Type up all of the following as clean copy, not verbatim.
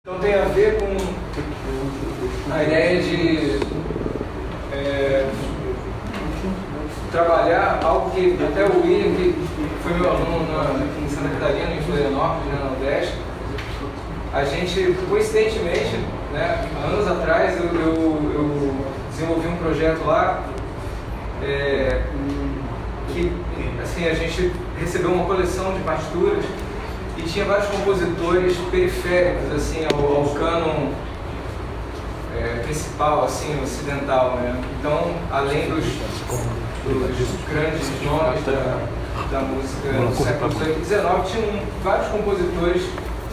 Então tem a ver com a ideia de trabalhar algo que até o William, que foi meu aluno em Santa Catarina, em Florianópolis, na Nordeste, a gente, coincidentemente, né, anos atrás, eu desenvolvi um projeto lá que assim, a gente recebeu uma coleção de partituras e tinha vários compositores periféricos assim, ao cânon principal, assim, ocidental, né? Então, além dos grandes nomes da música do século XVIII e XIX, tinham vários compositores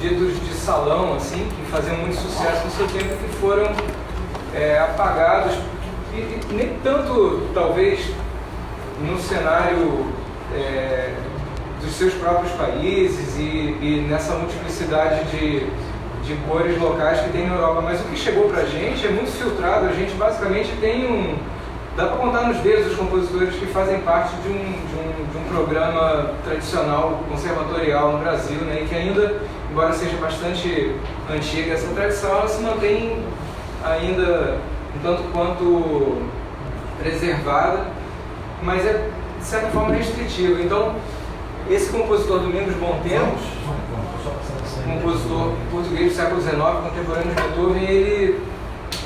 ditos de salão, assim, que faziam muito sucesso no seu tempo, que foram apagados, e nem tanto, talvez, no cenário dos seus próprios países e nessa multiplicidade de cores locais que tem na Europa, mas o que chegou pra gente é muito filtrado. A gente basicamente tem dá para contar nos dedos os compositores que fazem parte de um programa tradicional conservatorial no Brasil, né, e que ainda, embora seja bastante antiga essa tradição, ela se mantém ainda um tanto quanto preservada, mas é de certa forma restritiva. Então, esse compositor Domingos Bom Tempos, compositor português do século XIX, contemporâneo de Beethoven, ele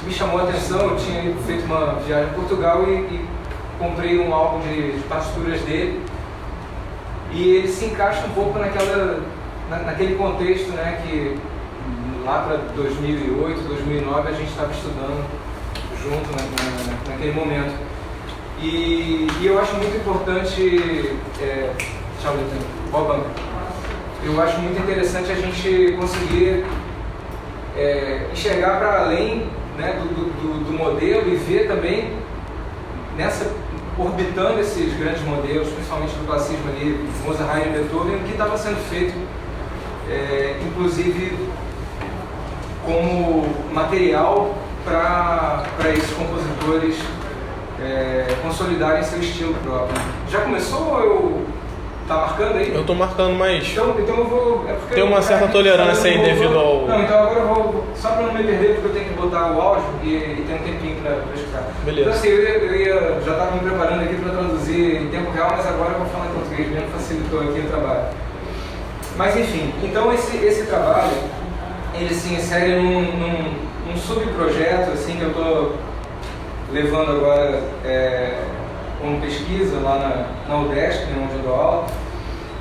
me chamou a atenção. Eu tinha feito uma viagem a Portugal e comprei um álbum de partituras dele, e ele se encaixa um pouco naquele contexto, né, que lá para 2008, 2009 a gente estava estudando junto naquele momento. E eu acho muito importante, eu acho muito interessante a gente conseguir enxergar para além, né, do modelo e ver também orbitando esses grandes modelos, principalmente do classicismo ali, Mozart, Haydn e Beethoven, o que estava sendo feito, inclusive como material para esses compositores consolidarem seu estilo próprio. Já começou ou eu tá marcando aí? Eu tô marcando, mas então eu vou... tem uma certa tolerância aí devido ao... Não, então agora eu vou, só para não me perder, porque eu tenho que botar o áudio e tem um tempinho para escutar. Beleza. Então assim, eu já estava me preparando aqui para traduzir em tempo real, mas agora eu vou falar em português, mesmo facilitou aqui o trabalho. Mas enfim, então esse trabalho, ele se insere num subprojeto, assim, que eu estou levando agora como pesquisa lá na UDESC, né, onde eu dou aula,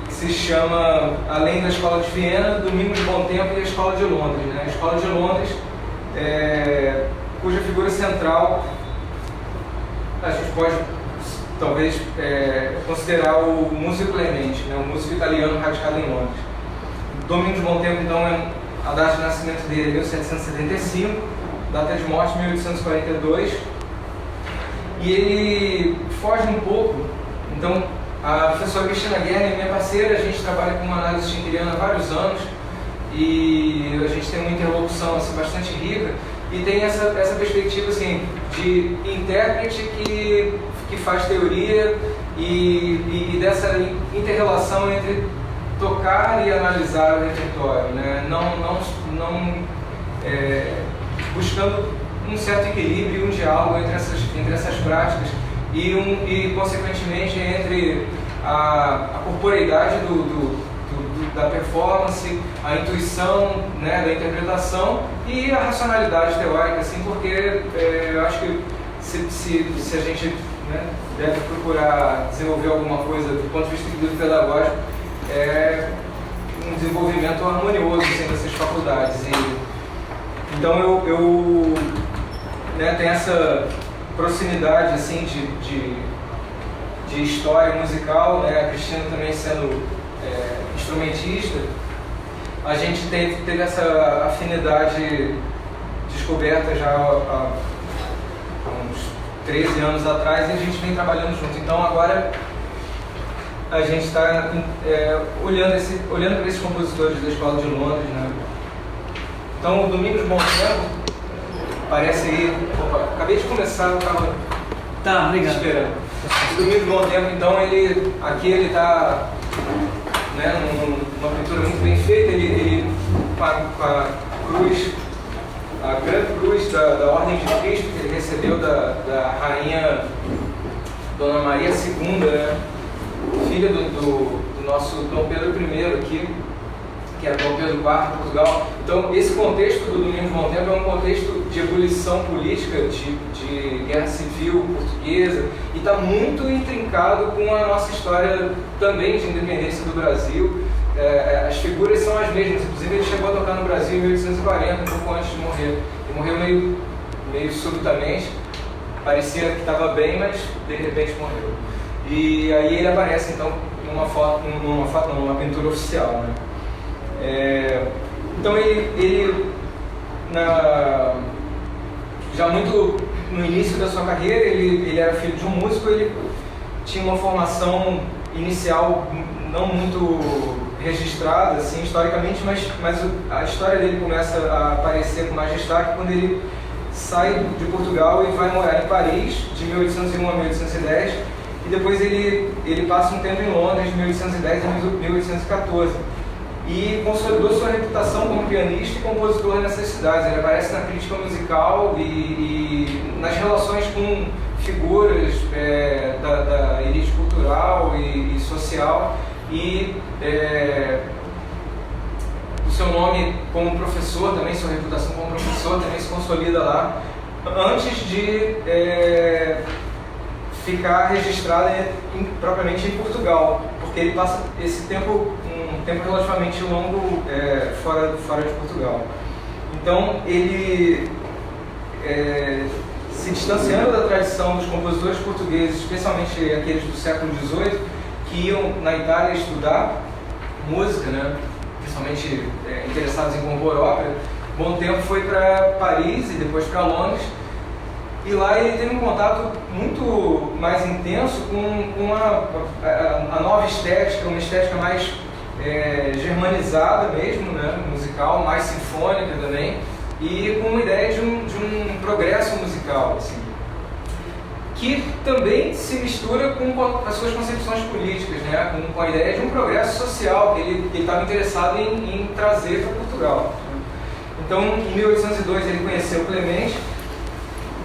que se chama, além da Escola de Viena, Domingos Bom Tempo e a Escola de Londres, né? A Escola de Londres, cuja figura central a gente pode talvez considerar o músico Clemente, né? O músico italiano radicado em Londres. Domingos Bom Tempo, então, a data de nascimento dele é 1775, data de morte 1842, e ele foge um pouco. Então, a professora Cristina Guerra é minha parceira, a gente trabalha com uma análise schilleriana há vários anos e a gente tem uma interlocução assim, bastante rica, e tem essa perspectiva assim, de intérprete que faz teoria e dessa inter-relação entre tocar e analisar o repertório, né? Não buscando um certo equilíbrio e um diálogo entre essas práticas e consequentemente, entre a corporeidade da performance, a intuição, né, da interpretação e a racionalidade teórica, assim, porque eu acho que se a gente, né, deve procurar desenvolver alguma coisa do ponto de vista pedagógico, um desenvolvimento harmonioso assim, dessas faculdades. Então eu tenho essa proximidade assim, de história musical, né? A Cristina também sendo instrumentista, a gente teve essa afinidade descoberta já há uns 13 anos atrás, e a gente vem trabalhando junto. Então agora a gente está olhando para esses compositores da Escola de Londres, né? Então o Domingos Bom Tempo parece aí... Opa, acabei de começar, eu estava esperando. O Domingos Bom Tempo, então, ele está, né, numa pintura muito bem feita, ele com cruz, a grande cruz da Ordem de Cristo, que ele recebeu da rainha Dona Maria II, né? Filha do nosso Dom Pedro I aqui, que era Dom Pedro IV de Portugal. Então, esse contexto do Domingos Bom Tempo é um contexto de ebulição política, de guerra civil portuguesa, e está muito intrincado com a nossa história também de independência do Brasil. As figuras são as mesmas, inclusive ele chegou a tocar no Brasil em 1840, um pouco antes de morrer. Ele morreu meio subitamente, parecia que estava bem, mas de repente morreu. E aí ele aparece então numa pintura oficial, né? Então ele já muito no início da sua carreira, ele era filho de um músico, ele tinha uma formação inicial não muito registrada, assim, historicamente, mas a história dele começa a aparecer com mais destaque quando ele sai de Portugal e vai morar em Paris, de 1801 a 1810, e depois ele passa um tempo em Londres, de 1810 a 1814, e consolidou sua reputação como pianista e compositor nessas cidades. Ele aparece na crítica musical e nas relações com figuras da elite cultural e social, e o seu nome como professor também, sua reputação como professor também se consolida lá, antes de ficar registrada propriamente em Portugal, porque ele passa esse tempo, um tempo relativamente longo fora de Portugal. Então ele, se distanciando da tradição dos compositores portugueses, especialmente aqueles do século XVIII, que iam na Itália estudar música, né, principalmente interessados em compor ópera, Bom Tempo foi para Paris e depois para Londres, e lá ele teve um contato muito mais intenso com a nova estética, uma estética mais germanizada mesmo, né, musical, mais sinfônica também, e com uma ideia de um progresso musical, assim, que também se mistura com as suas concepções políticas, né, com a ideia de um progresso social que ele estava interessado em trazer para Portugal. Então, em 1802, ele conheceu Clemente,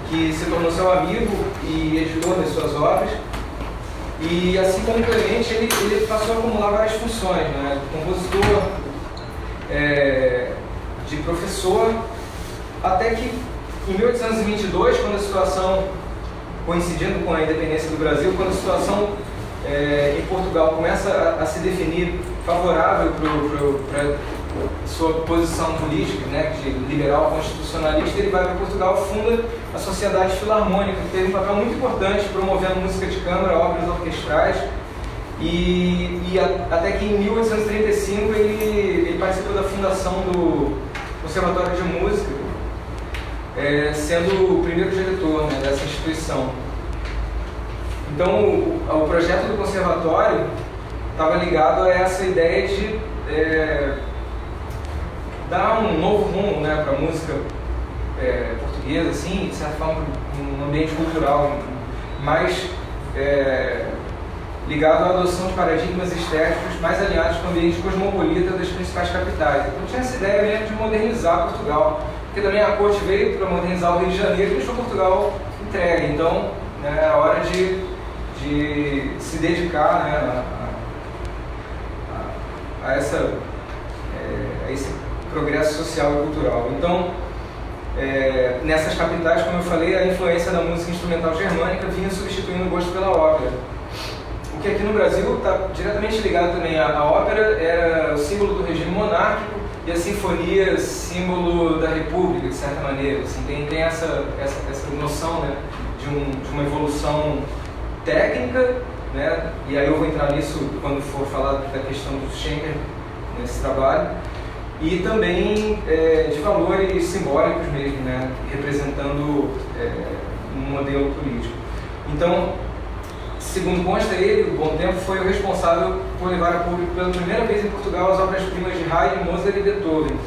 que se tornou seu amigo e editor das suas obras. E assim como Clemente, ele passou a acumular várias funções, né? Compositor, de professor, até que em 1822, quando a situação, coincidindo com a independência do Brasil, quando a situação em Portugal começa a se definir favorável para sua posição política, né, de liberal constitucionalista, ele vai para Portugal, funda a Sociedade Filarmônica, que teve um papel muito importante promovendo música de câmara, obras orquestrais, e até que em 1835 ele participou da fundação do Conservatório de Música, sendo o primeiro diretor, né, dessa instituição. Então o projeto do conservatório estava ligado a essa ideia de dar um novo rumo, né, para a música portuguesa, assim, de certa forma, um ambiente cultural mais ligado à adoção de paradigmas estéticos mais alinhados com o ambiente cosmopolita das principais capitais. Então tinha essa ideia mesmo de modernizar Portugal, porque também a corte veio para modernizar o Rio de Janeiro e deixou Portugal entregue. Então, né, era hora de se dedicar, né, a esse progresso social e cultural. Então, nessas capitais, como eu falei, a influência da música instrumental germânica vinha substituindo o gosto pela ópera. O que aqui no Brasil está diretamente ligado também à ópera, era o símbolo do regime monárquico, e a sinfonia, símbolo da república, de certa maneira. Assim, tem essa noção, né, de uma evolução técnica, né, e aí eu vou entrar nisso quando for falar da questão do Schenker nesse trabalho, e também de valores simbólicos mesmo, né, representando um modelo político. Então, segundo consta ele, o Bom Tempo foi o responsável por levar a público pela primeira vez em Portugal as obras-primas de Haydn, Mozart e Beethoven.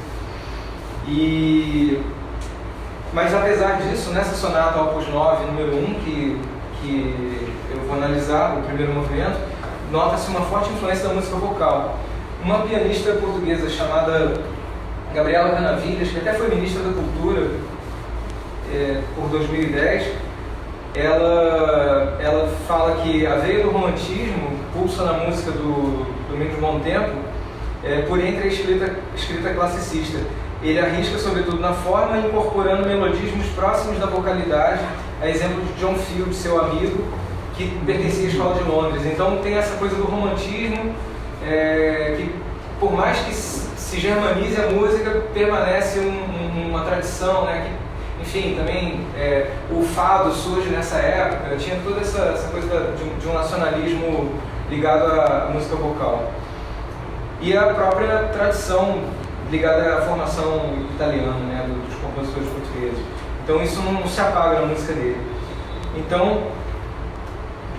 Mas apesar disso, nessa sonata Opus 9, número 1, que eu vou analisar, o primeiro movimento, nota-se uma forte influência da música vocal. Uma pianista portuguesa chamada Gabriela Canavilhas, que até foi ministra da Cultura por 2010, ela fala que a veia do romantismo pulsa na música do Domingos Bom Tempo por entre a escrita classicista. Ele arrisca sobretudo na forma, incorporando melodismos próximos da vocalidade, a exemplo de John Field, seu amigo, que pertencia à Escola de Londres. Então tem essa coisa do romantismo, que por mais que se germanize a música, permanece uma tradição, né? Que, enfim, também o fado surge nessa época, tinha toda essa coisa de um nacionalismo ligado à música vocal. E a própria tradição ligada à formação italiana, né, dos compositores portugueses. Então isso não se apaga na música dele. Então,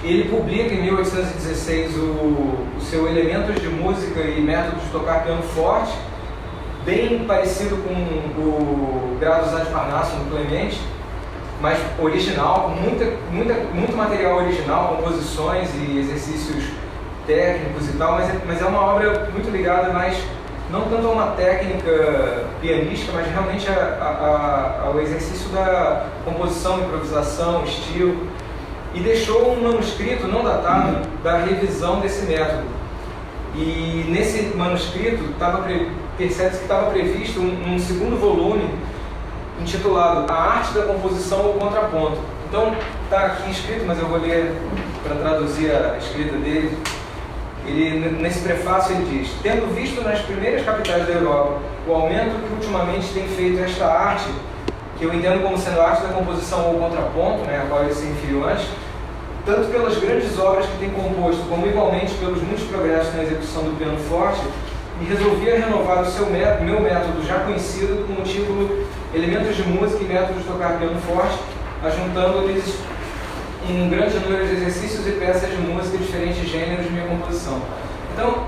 ele publica em 1816 o seu Elementos de Música e Métodos de Tocar Piano Forte, bem parecido com o Grados ad Parnassum do Clemente, mas original, muito material original, composições e exercícios técnicos e tal, mas é uma obra muito ligada mais, não tanto a uma técnica pianística, mas realmente ao exercício da composição, improvisação, estilo. E deixou um manuscrito não datado da revisão desse método. E nesse manuscrito percebe-se que estava previsto um segundo volume intitulado A Arte da Composição ou Contraponto. Então está aqui escrito, mas eu vou ler para traduzir a escrita dele. Nesse prefácio ele diz: tendo visto nas primeiras capitais da Europa o aumento que ultimamente tem feito esta arte, que eu entendo como sendo a arte da composição ou contraponto, né, a qual ele se referiu antes, tanto pelas grandes obras que tem composto, como igualmente pelos muitos progressos na execução do piano forte, me resolvia renovar o meu método já conhecido com o título Elementos de Música e Métodos de Tocar Piano Forte, ajuntando-lhes um grande número de exercícios e peças de música de diferentes gêneros de minha composição. Então,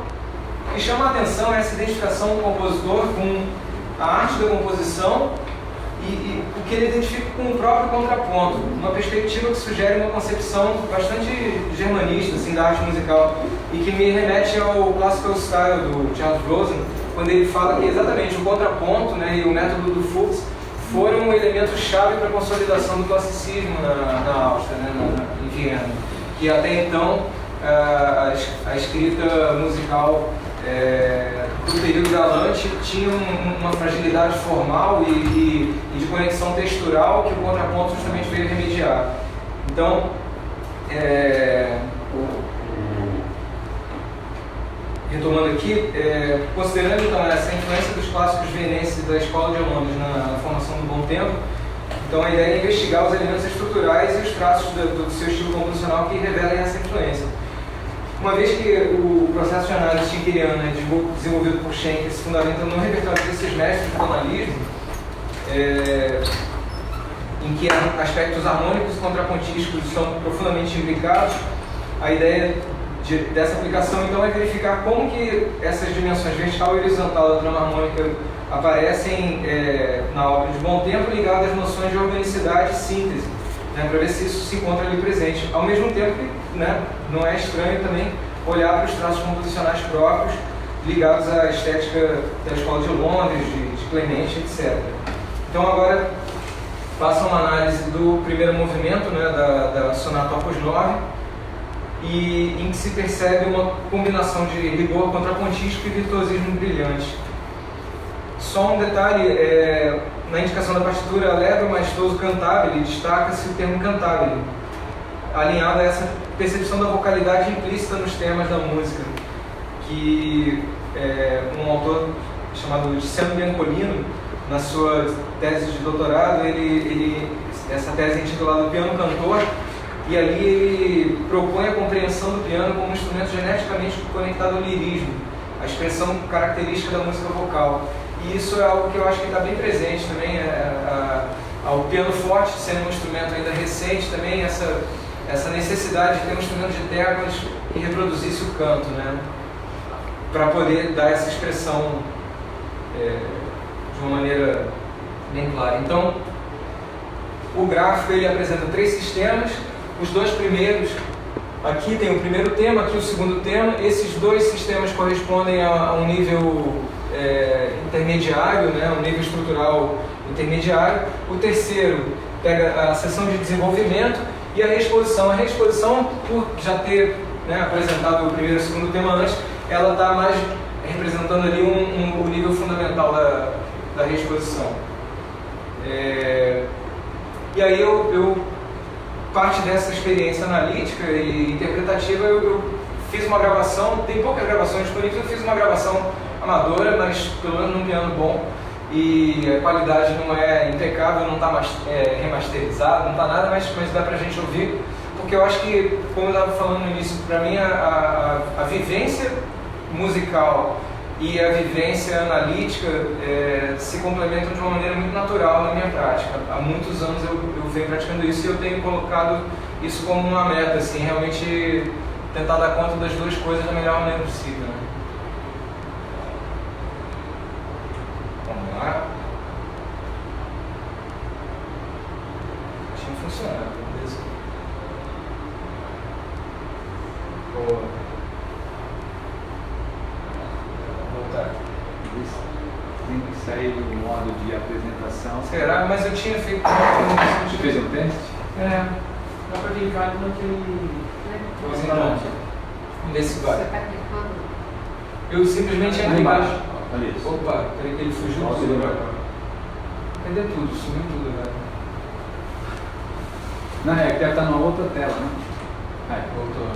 o que chama a atenção é essa identificação do compositor com a arte da composição e o que ele identifica com o próprio contraponto, uma perspectiva que sugere uma concepção bastante germanista assim, da arte musical e que me remete ao classical style do Charles Rosen, quando ele fala que exatamente o contraponto, né, e o método do Fuchs foram um elemento-chave para a consolidação do classicismo na Áustria, né, em Viena, que até então a escrita musical do período galante tinha uma fragilidade formal e de conexão textural que o contraponto justamente veio remediar. Então, retomando aqui, considerando então essa influência dos clássicos vienenses da Escola de Londres na formação do Bom Tempo, então a ideia é investigar os elementos estruturais e os traços do seu estilo composicional que revelem essa influência. Uma vez que o processo de análise schenkeriana é desenvolvido por Schenker se fundamenta no repertório desses mestres do tonalismo, em que aspectos harmônicos e contrapontísticos são profundamente imbricados, a ideia dessa aplicação então é verificar como que essas dimensões vertical e horizontal da trama harmônica aparecem na obra de Bom Tempo ligadas às noções de organicidade e síntese, né, para ver se isso se encontra ali presente. Ao mesmo tempo que, né, não é estranho também olhar para os traços composicionais próprios ligados à estética da Escola de Londres, de Clemente, etc. Então agora passa uma análise do primeiro movimento, né, da sonata Opus 9, e em que se percebe uma combinação de rigor contrapontístico e virtuosismo brilhante. Só um detalhe, na indicação da partitura Allegro maestoso cantabile, destaca-se o termo cantabile, alinhado a essa percepção da vocalidade implícita nos temas da música, que um autor chamado Luciano Biancolino, na sua tese de doutorado, essa tese é intitulada Piano Cantor, e ali ele propõe a compreensão do piano como um instrumento geneticamente conectado ao lirismo, a expressão característica da música vocal. E isso é algo que eu acho que está bem presente também, ao piano forte sendo um instrumento ainda recente também, essa necessidade de ter um instrumento de teclas que reproduzisse o canto, né, para poder dar essa expressão de uma maneira bem clara. Então, o gráfico ele apresenta 3 sistemas. Os 2 primeiros Aqui tem o primeiro tema, aqui o segundo tema. Esses dois sistemas correspondem a um nível intermediário, né? Um nível estrutural intermediário. O terceiro pega a seção de desenvolvimento e a reexposição. A reexposição, por já ter, né, apresentado o primeiro e o segundo tema antes, ela está mais representando ali o nível fundamental da reexposição. E aí parte dessa experiência analítica e interpretativa, eu fiz uma gravação, tem poucas gravações disponíveis, eu fiz uma gravação amadora, mas pelo menos num piano bom, e a qualidade não é impecável, não está remasterizado, não está nada, mas dá pra gente ouvir, porque eu acho que, como eu estava falando no início, para mim a vivência musical e a vivência analítica se complementam de uma maneira muito natural na minha prática. Há muitos anos eu venho praticando isso e eu tenho colocado isso como uma meta, assim, realmente tentar dar conta das duas coisas da melhor maneira possível, né? Vamos lá. Tinha funcionado, beleza? Boa. Tem que sair do modo de apresentação. Será? Mas eu tinha feito. Você fez um teste? Dá para clicar naquele. Pois então, vamos ver se vai. Você está clicando? Eu simplesmente Lá entrei embaixo. embaixo. Olha isso. Opa, peraí que ele fugiu Olha tudo isso. agora. Cadê tudo? Sumiu tudo agora. Não, é que deve estar numa outra tela, né? Voltou.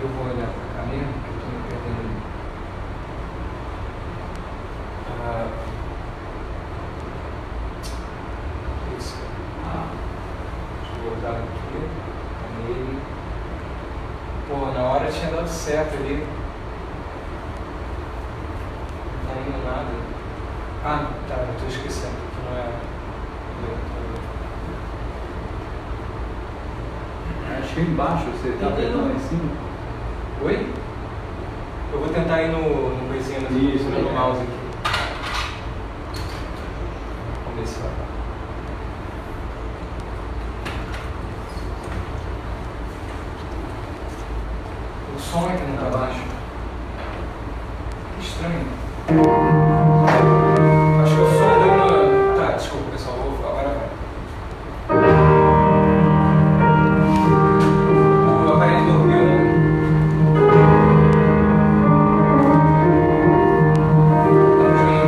Eu vou olhar pra cá mesmo, que eu estou me perdendo. Isso. Deixa eu voltar aqui. Nele. Pô, na hora tinha dado certo ali. Não tá indo nada. Ah, tá, eu tô esquecendo que não é. Acho que embaixo você está apertando lá em cima. Oi? Eu vou tentar ir no coisinha Isso, no mouse aqui. Vamos ver se vai. O som é que não tá baixo. Que estranho. Acho que o som deu uma. Tá, desculpa pessoal, agora vai. O aparelho dormiu, né? Vamos jogar um pouquinho.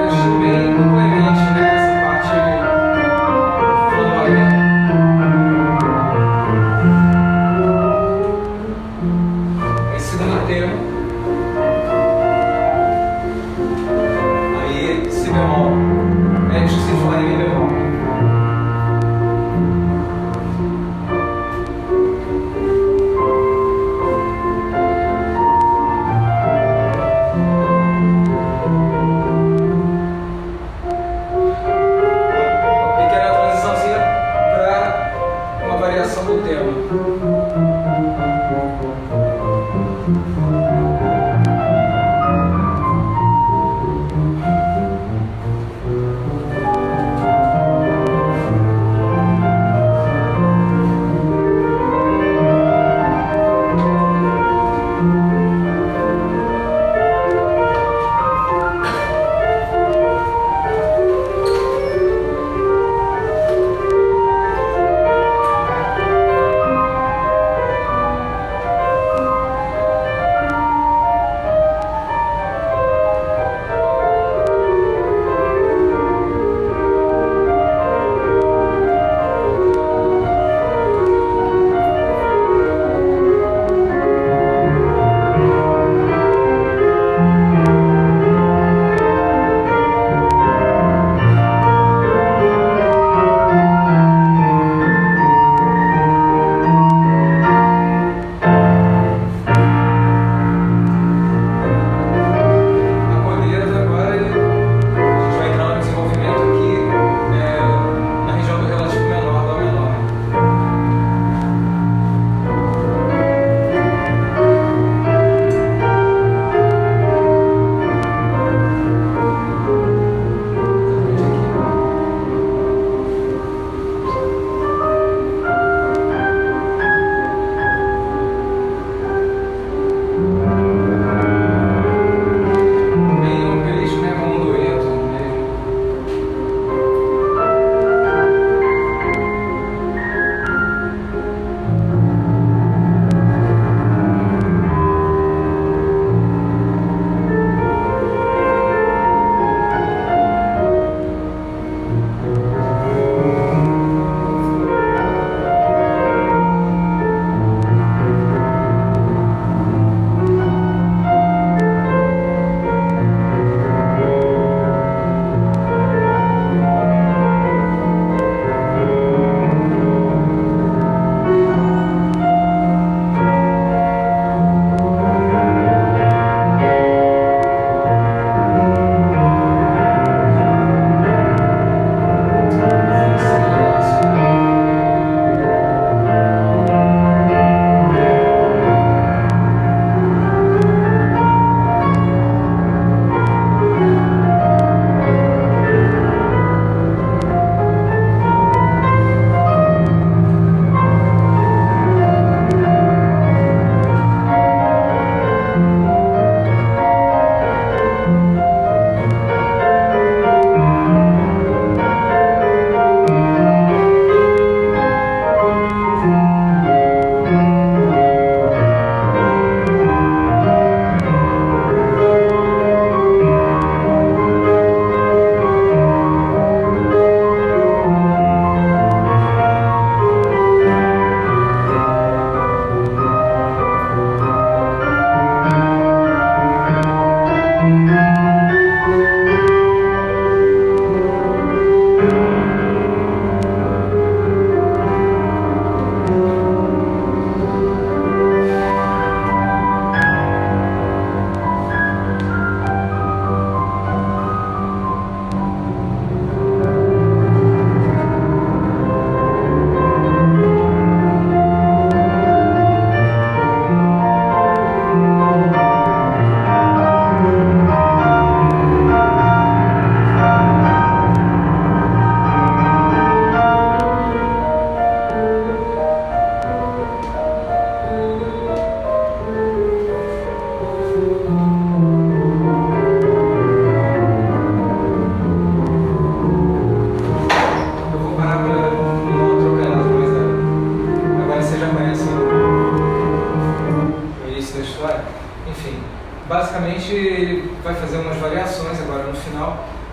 Eu estou bem complemente nessa parte flutuante. Esse segundo tema. Aí, si bemol. Esqueci de falar em mi bemol. Pequena transiçãozinha para uma variação do tema.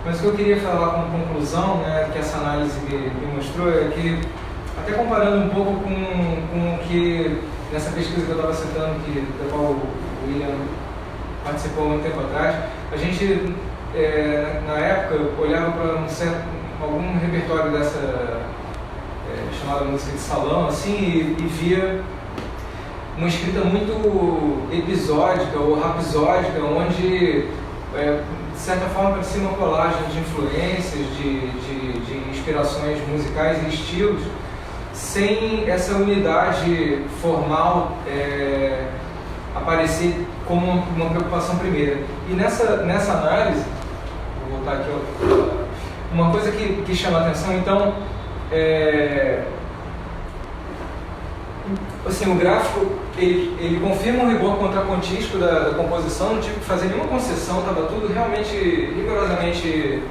Mas o que eu queria falar como conclusão, né, que essa análise me mostrou, é que, até comparando um pouco com o que, nessa pesquisa que eu estava citando, da qual o William participou há um tempo atrás, a gente, na época, olhava para algum repertório dessa chamada música de salão, assim, e via uma escrita muito episódica ou rapsódica, onde, de certa forma, parecia uma colagem de influências, de inspirações musicais e estilos, sem essa unidade formal aparecer como uma preocupação primeira. E nessa análise, vou voltar aqui, uma coisa que chama a atenção, então, assim, o gráfico ele confirma um rigor contrapontístico da composição, não tive que fazer nenhuma concessão, estava tudo realmente rigorosamente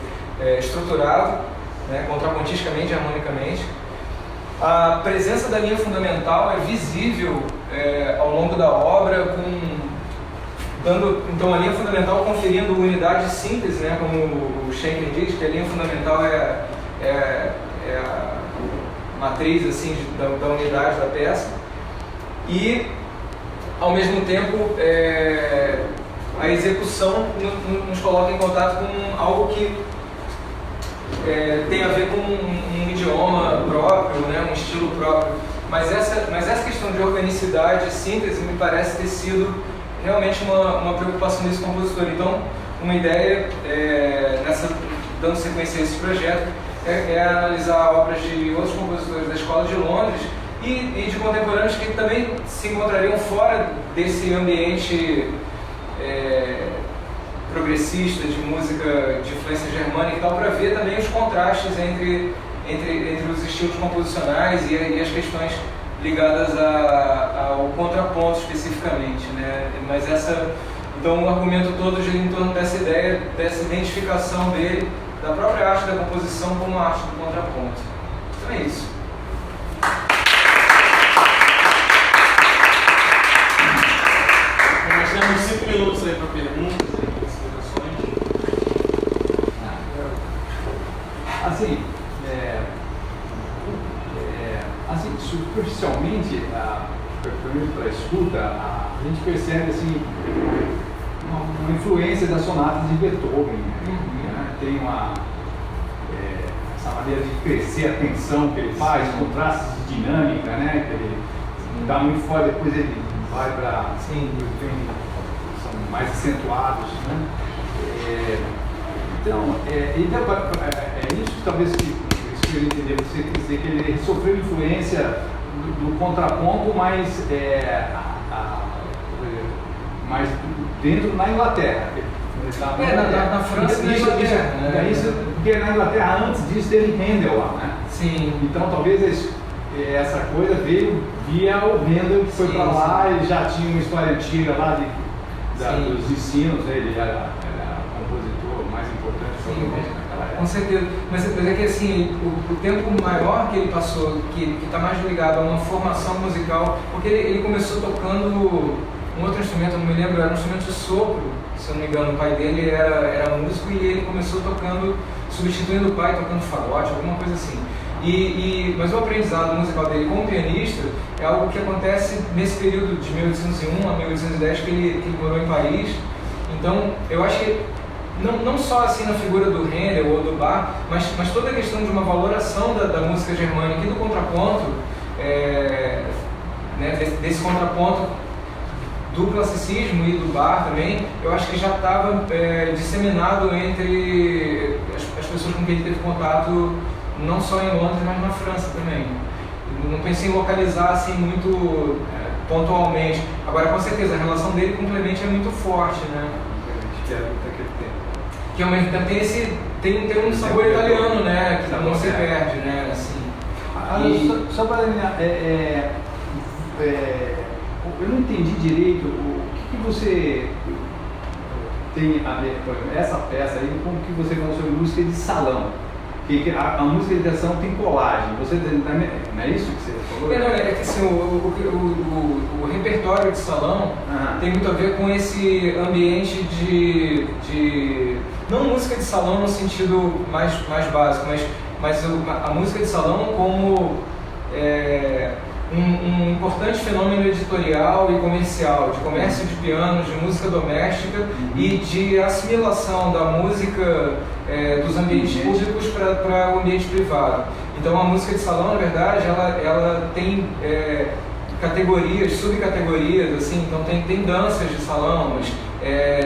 estruturado, né, contrapontisticamente, harmonicamente. A presença da linha fundamental é visível ao longo da obra, então a linha fundamental conferindo unidade de síntese, né, como o Schenker diz, que a linha fundamental é a matriz assim, da unidade da peça, e ao mesmo tempo a execução nos coloca em contato com algo que tem a ver com um idioma próprio, né, um estilo próprio, mas essa questão de organicidade e síntese me parece ter sido realmente uma preocupação desse compositor. Então, uma ideia, dando sequência a esse projeto, é analisar obras de outros compositores da Escola de Londres e de contemporâneos que também se encontrariam fora desse ambiente progressista de música de influência germânica e tal, para ver também os contrastes entre os estilos composicionais e as questões ligadas ao contraponto especificamente, né? Mas então o argumento todo gira em torno dessa ideia, dessa identificação dele, da própria arte da composição como arte do contraponto. Então é isso. Nós temos 5 minutos aí para perguntas e explicações. Assim, superficialmente, pelo menos para a escuta, a gente percebe assim, uma influência das sonatas de Beethoven, né? Tem essa maneira de crescer a tensão que ele faz, contrastes de dinâmica, né? Que ele dá muito fora, depois ele vai para são mais acentuados, né? Então isso talvez que eu entender você quer dizer que ele sofreu influência do contraponto, mas dentro na Inglaterra. Na França e na Inglaterra. Porque na Inglaterra antes disso teve Handel lá, né? Sim. Então talvez essa coisa veio via o Handel que foi para lá, ele já tinha uma história antiga lá dos ensinos, né? Ele era o compositor mais importante provavelmente naquela época. Com certeza, mas é que assim, o tempo maior que ele passou, que está mais ligado a uma formação musical, porque ele começou tocando um outro instrumento, eu não me lembro, era um instrumento de sopro, se eu não me engano, o pai dele era músico e ele começou tocando, substituindo o pai, tocando fagote, alguma coisa assim. Mas o aprendizado musical dele como pianista é algo que acontece nesse período de 1801 a 1810 que ele morou em Paris. Então, eu acho que não só assim na figura do Handel ou do Bach, mas toda a questão de uma valoração da música germânica e do contraponto, né, desse contraponto do classicismo e do Bach também, eu acho que já estava disseminado entre as pessoas com quem ele teve contato, não só em Londres, mas na França também. Não pensei em localizar assim muito pontualmente. Agora, com certeza, a relação dele com o Clemente é muito forte, né? Que ao mesmo tempo tem um sabor italiano, né? Que não se perde, né? Assim. Só para terminar, eu não entendi direito o que você tem a ver com essa peça aí, com o que você falou sobre música de salão. que a musicalização tem colagem. Você não é isso que você falou? É que assim, o repertório de salão tem muito a ver com esse ambiente de não música de salão no sentido mais básico, mas a música de salão como um importante fenômeno editorial e comercial, de comércio de pianos, de música doméstica e de assimilação da música dos ambientes públicos para o ambiente privado. Então a música de salão, na verdade, ela tem categorias, subcategorias, assim, então tem danças de salão, mas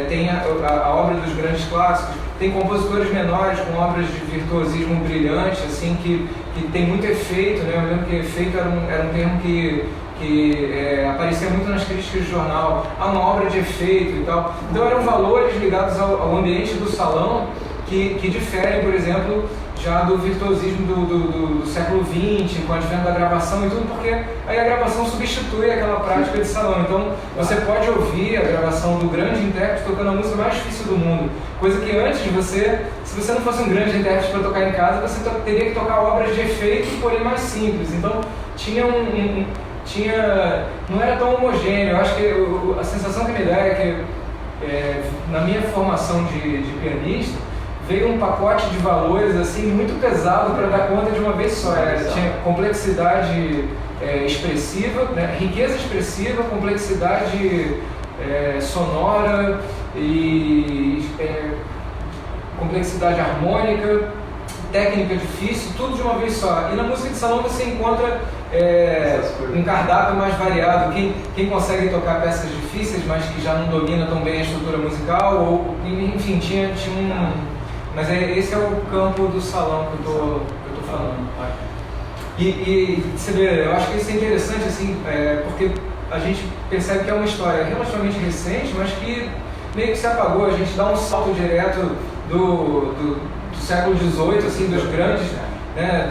tem a obra dos grandes clássicos, tem compositores menores com obras de virtuosismo brilhante, assim, que tem muito efeito, né? Eu lembro que efeito era um termo que aparecia muito nas críticas de jornal, uma obra de efeito e tal. Então eram valores ligados ao ambiente do salão que diferem, por exemplo, já do virtuosismo do século XX, com a advento da gravação e tudo, porque aí a gravação substitui aquela prática de salão. Então você pode ouvir a gravação do grande intérprete tocando a música mais difícil do mundo, coisa que antes se você não fosse um grande intérprete para tocar em casa, você teria que tocar obras de efeito, porém mais simples. Então não era tão homogêneo. Eu acho que a sensação que me dá é que na minha formação de pianista, veio um pacote de valores assim muito pesado para dar conta de uma vez só. Tinha complexidade expressiva, né? Riqueza expressiva, complexidade sonora e complexidade harmônica, técnica difícil, tudo de uma vez só. E na música de salão você encontra um cardápio mais variado. Quem consegue tocar peças difíceis, mas que já não domina tão bem a estrutura musical, ou enfim, tinha mas esse é o campo do salão que eu tô falando. E você vê, eu acho que isso é interessante, assim, porque a gente percebe que é uma história relativamente recente, mas que meio que se apagou. A gente dá um salto direto do século XVIII, assim, dos grandes, né,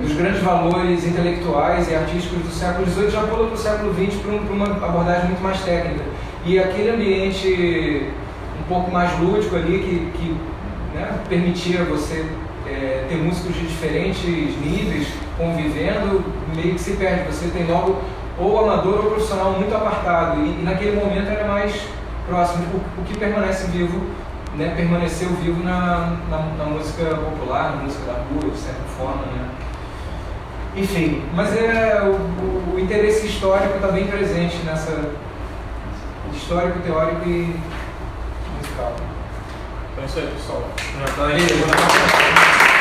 dos grandes valores intelectuais e artísticos do século XVIII, já pula para o século XX para uma abordagem muito mais técnica. E aquele ambiente um pouco mais lúdico ali que permitia você ter músicos de diferentes níveis convivendo, meio que se perde. Você tem logo ou amador ou profissional muito apartado, e naquele momento era mais próximo. O que permanece vivo, né, permaneceu vivo na música popular, na música da rua, de certa forma, né? Enfim, mas o interesse histórico está bem presente nessa histórico, teórico e musical. Então é isso aí, pessoal. Beleza.